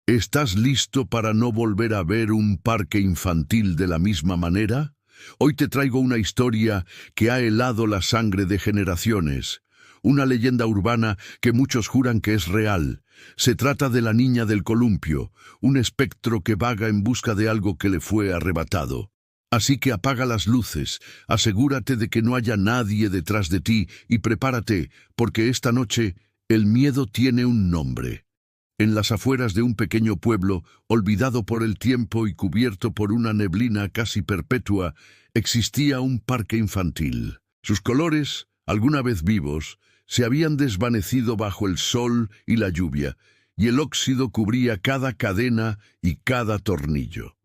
¿Estás listo para no volver a ver un parque infantil de la misma manera? Hoy te traigo una historia que ha helado la sangre de generaciones. Una leyenda urbana que muchos juran que es real. Se trata de la niña del columpio, un espectro que vaga en busca de algo que le fue arrebatado. Así que apaga las luces, asegúrate de que no haya nadie detrás de ti y prepárate, porque esta noche el miedo tiene un nombre. En las afueras de un pequeño pueblo, olvidado por el tiempo y cubierto por una neblina casi perpetua, existía un parque infantil. Sus colores, alguna vez vivos, se habían desvanecido bajo el sol y la lluvia, y el óxido cubría cada cadena y cada tornillo.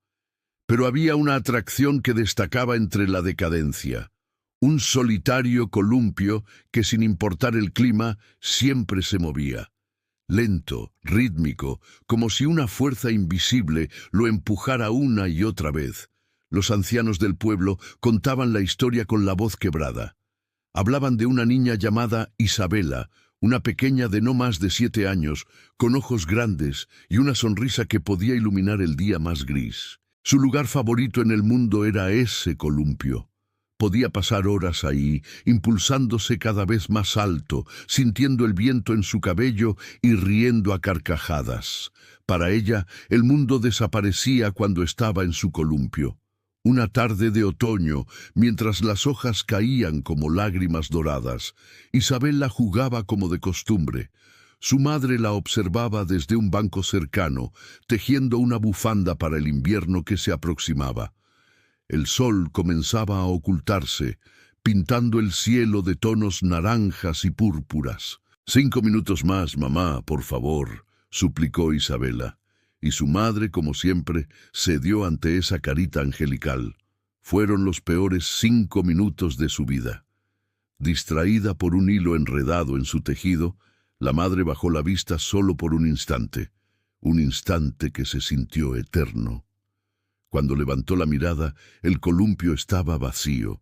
Pero había una atracción que destacaba entre la decadencia. Un solitario columpio que, sin importar el clima, siempre se movía. Lento, rítmico, como si una fuerza invisible lo empujara una y otra vez. Los ancianos del pueblo contaban la historia con la voz quebrada. Hablaban de una niña llamada Isabela, una pequeña de no más de 7 años, con ojos grandes y una sonrisa que podía iluminar el día más gris. Su lugar favorito en el mundo era ese columpio. Podía pasar horas ahí, impulsándose cada vez más alto, sintiendo el viento en su cabello y riendo a carcajadas. Para ella, el mundo desaparecía cuando estaba en su columpio. Una tarde de otoño, mientras las hojas caían como lágrimas doradas, Isabela jugaba como de costumbre. Su madre la observaba desde un banco cercano, tejiendo una bufanda para el invierno que se aproximaba. El sol comenzaba a ocultarse, pintando el cielo de tonos naranjas y púrpuras. 5 minutos más, mamá, por favor, suplicó Isabela, y su madre, como siempre, cedió ante esa carita angelical. Fueron los peores 5 minutos de su vida. Distraída por un hilo enredado en su tejido, la madre bajó la vista solo por un instante que se sintió eterno. Cuando levantó la mirada, el columpio estaba vacío.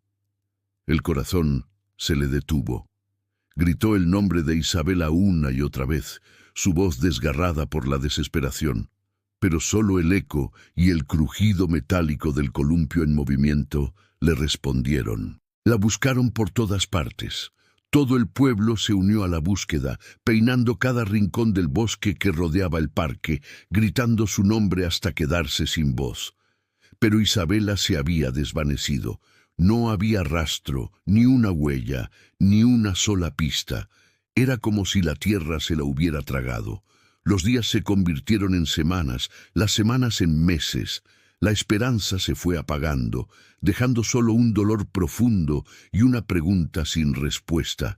El corazón se le detuvo. Gritó el nombre de Isabela una y otra vez, su voz desgarrada por la desesperación. Pero solo el eco y el crujido metálico del columpio en movimiento le respondieron. La buscaron por todas partes. Todo el pueblo se unió a la búsqueda, peinando cada rincón del bosque que rodeaba el parque, gritando su nombre hasta quedarse sin voz. Pero Isabela se había desvanecido. No había rastro, ni una huella, ni una sola pista. Era como si la tierra se la hubiera tragado. Los días se convirtieron en semanas, las semanas en meses. La esperanza se fue apagando, dejando solo un dolor profundo y una pregunta sin respuesta.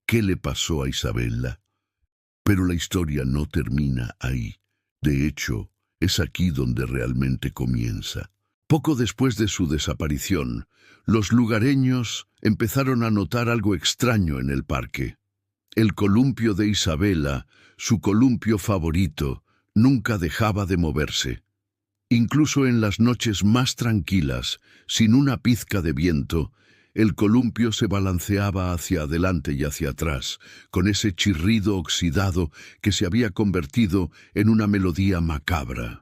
¿Qué le pasó a Isabela? Pero la historia no termina ahí. De hecho, es aquí donde realmente comienza. Poco después de su desaparición, los lugareños empezaron a notar algo extraño en el parque. El columpio de Isabela, su columpio favorito, nunca dejaba de moverse. Incluso en las noches más tranquilas, sin una pizca de viento, el columpio se balanceaba hacia adelante y hacia atrás, con ese chirrido oxidado que se había convertido en una melodía macabra.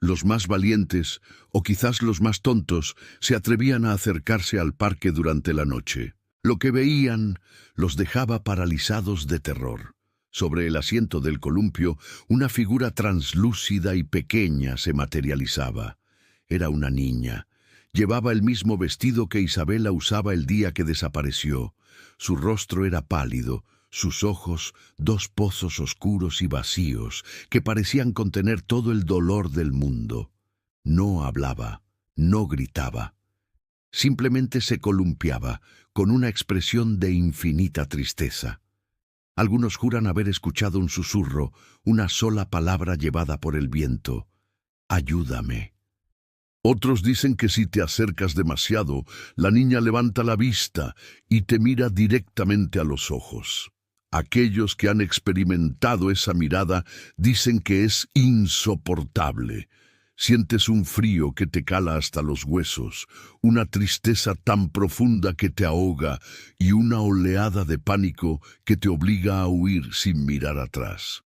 Los más valientes, o quizás los más tontos, se atrevían a acercarse al parque durante la noche. Lo que veían los dejaba paralizados de terror. Sobre el asiento del columpio, una figura translúcida y pequeña se materializaba. Era una niña. Llevaba el mismo vestido que Isabela usaba el día que desapareció. Su rostro era pálido, sus ojos 2 pozos oscuros y vacíos que parecían contener todo el dolor del mundo. No hablaba, no gritaba. Simplemente se columpiaba, con una expresión de infinita tristeza. Algunos juran haber escuchado un susurro, una sola palabra llevada por el viento. «Ayúdame». Otros dicen que si te acercas demasiado, la niña levanta la vista y te mira directamente a los ojos. Aquellos que han experimentado esa mirada dicen que es insoportable. Sientes un frío que te cala hasta los huesos, una tristeza tan profunda que te ahoga y una oleada de pánico que te obliga a huir sin mirar atrás.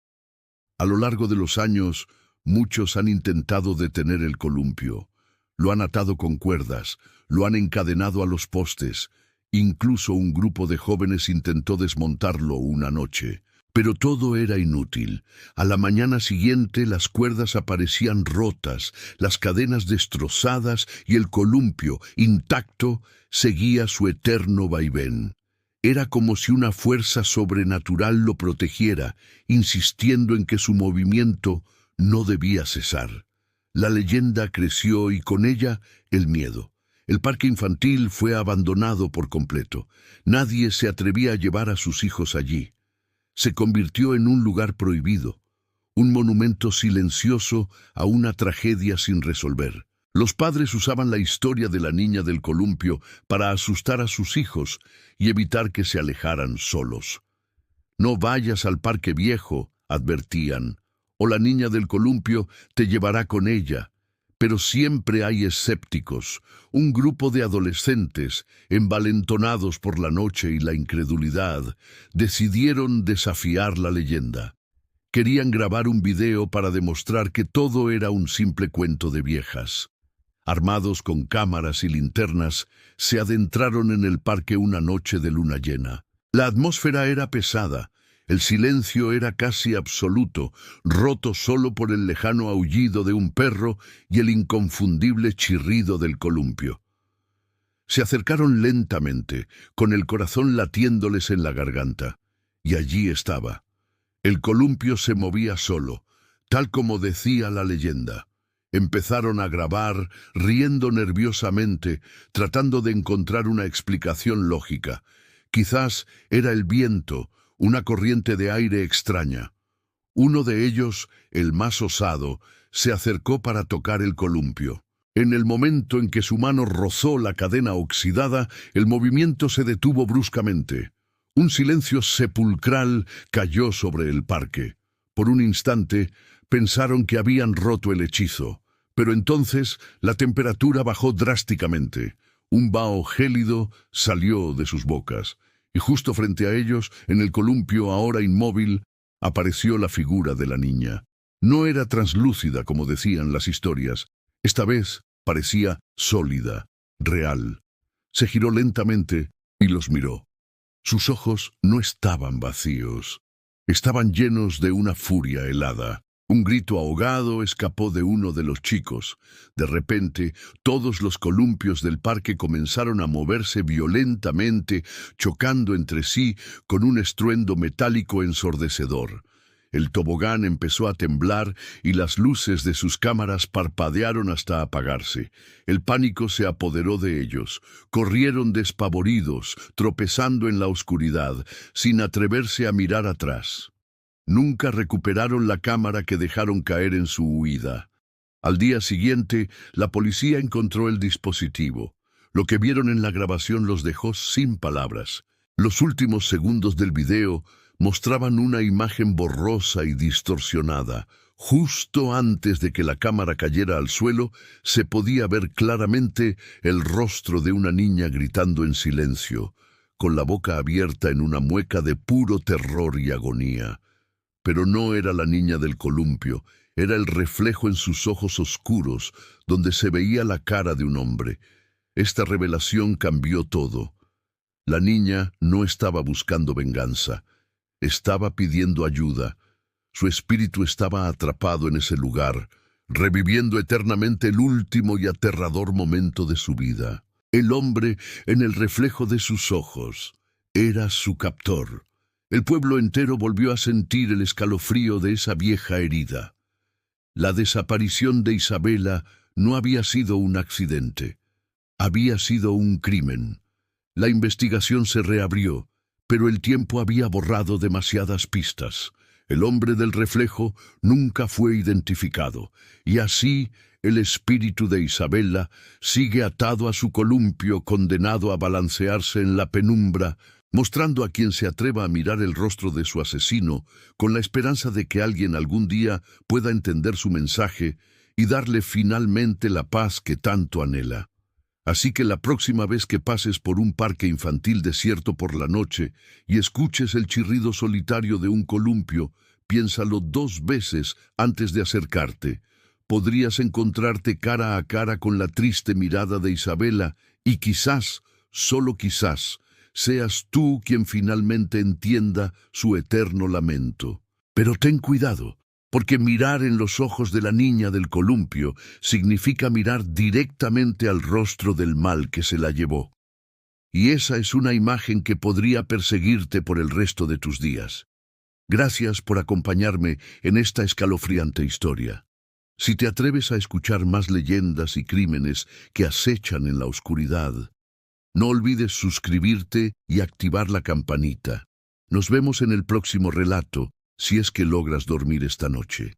A lo largo de los años, muchos han intentado detener el columpio. Lo han atado con cuerdas, lo han encadenado a los postes. Incluso un grupo de jóvenes intentó desmontarlo una noche. Pero todo era inútil. A la mañana siguiente las cuerdas aparecían rotas, las cadenas destrozadas y el columpio, intacto, seguía su eterno vaivén. Era como si una fuerza sobrenatural lo protegiera, insistiendo en que su movimiento no debía cesar. La leyenda creció y con ella el miedo. El parque infantil fue abandonado por completo. Nadie se atrevía a llevar a sus hijos allí. Se convirtió en un lugar prohibido, un monumento silencioso a una tragedia sin resolver. Los padres usaban la historia de la niña del columpio para asustar a sus hijos y evitar que se alejaran solos. «No vayas al parque viejo», advertían, «o la niña del columpio te llevará con ella». Pero siempre hay escépticos, un grupo de adolescentes, envalentonados por la noche y la incredulidad, decidieron desafiar la leyenda. Querían grabar un video para demostrar que todo era un simple cuento de viejas. Armados con cámaras y linternas, se adentraron en el parque una noche de luna llena. La atmósfera era pesada. El silencio era casi absoluto, roto solo por el lejano aullido de un perro y el inconfundible chirrido del columpio. Se acercaron lentamente, con el corazón latiéndoles en la garganta. Y allí estaba. El columpio se movía solo, tal como decía la leyenda. Empezaron a grabar, riendo nerviosamente, tratando de encontrar una explicación lógica. Quizás era el viento, una corriente de aire extraña. Uno de ellos, el más osado, se acercó para tocar el columpio. En el momento en que su mano rozó la cadena oxidada, el movimiento se detuvo bruscamente. Un silencio sepulcral cayó sobre el parque. Por un instante, pensaron que habían roto el hechizo, pero entonces la temperatura bajó drásticamente. Un vaho gélido salió de sus bocas. Y justo frente a ellos, en el columpio ahora inmóvil, apareció la figura de la niña. No era translúcida, como decían las historias. Esta vez parecía sólida, real. Se giró lentamente y los miró. Sus ojos no estaban vacíos. Estaban llenos de una furia helada. Un grito ahogado escapó de uno de los chicos. De repente, todos los columpios del parque comenzaron a moverse violentamente, chocando entre sí con un estruendo metálico ensordecedor. El tobogán empezó a temblar y las luces de sus cámaras parpadearon hasta apagarse. El pánico se apoderó de ellos. Corrieron despavoridos, tropezando en la oscuridad, sin atreverse a mirar atrás. Nunca recuperaron la cámara que dejaron caer en su huida. Al día siguiente, la policía encontró el dispositivo. Lo que vieron en la grabación los dejó sin palabras. Los últimos segundos del video mostraban una imagen borrosa y distorsionada. Justo antes de que la cámara cayera al suelo, se podía ver claramente el rostro de una niña gritando en silencio, con la boca abierta en una mueca de puro terror y agonía. Pero no era la niña del columpio, era el reflejo en sus ojos oscuros, donde se veía la cara de un hombre. Esta revelación cambió todo. La niña no estaba buscando venganza, estaba pidiendo ayuda. Su espíritu estaba atrapado en ese lugar, reviviendo eternamente el último y aterrador momento de su vida. El hombre, en el reflejo de sus ojos, era su captor. El pueblo entero volvió a sentir el escalofrío de esa vieja herida. La desaparición de Isabela no había sido un accidente. Había sido un crimen. La investigación se reabrió, pero el tiempo había borrado demasiadas pistas. El hombre del reflejo nunca fue identificado, y así el espíritu de Isabela sigue atado a su columpio, condenado a balancearse en la penumbra, mostrando a quien se atreva a mirar el rostro de su asesino, con la esperanza de que alguien algún día pueda entender su mensaje y darle finalmente la paz que tanto anhela. Así que la próxima vez que pases por un parque infantil desierto por la noche y escuches el chirrido solitario de un columpio, piénsalo 2 veces antes de acercarte. Podrías encontrarte cara a cara con la triste mirada de Isabela y quizás, solo quizás, seas tú quien finalmente entienda su eterno lamento. Pero ten cuidado, porque mirar en los ojos de la niña del columpio significa mirar directamente al rostro del mal que se la llevó. Y esa es una imagen que podría perseguirte por el resto de tus días. Gracias por acompañarme en esta escalofriante historia. Si te atreves a escuchar más leyendas y crímenes que acechan en la oscuridad, no olvides suscribirte y activar la campanita. Nos vemos en el próximo relato, si es que logras dormir esta noche.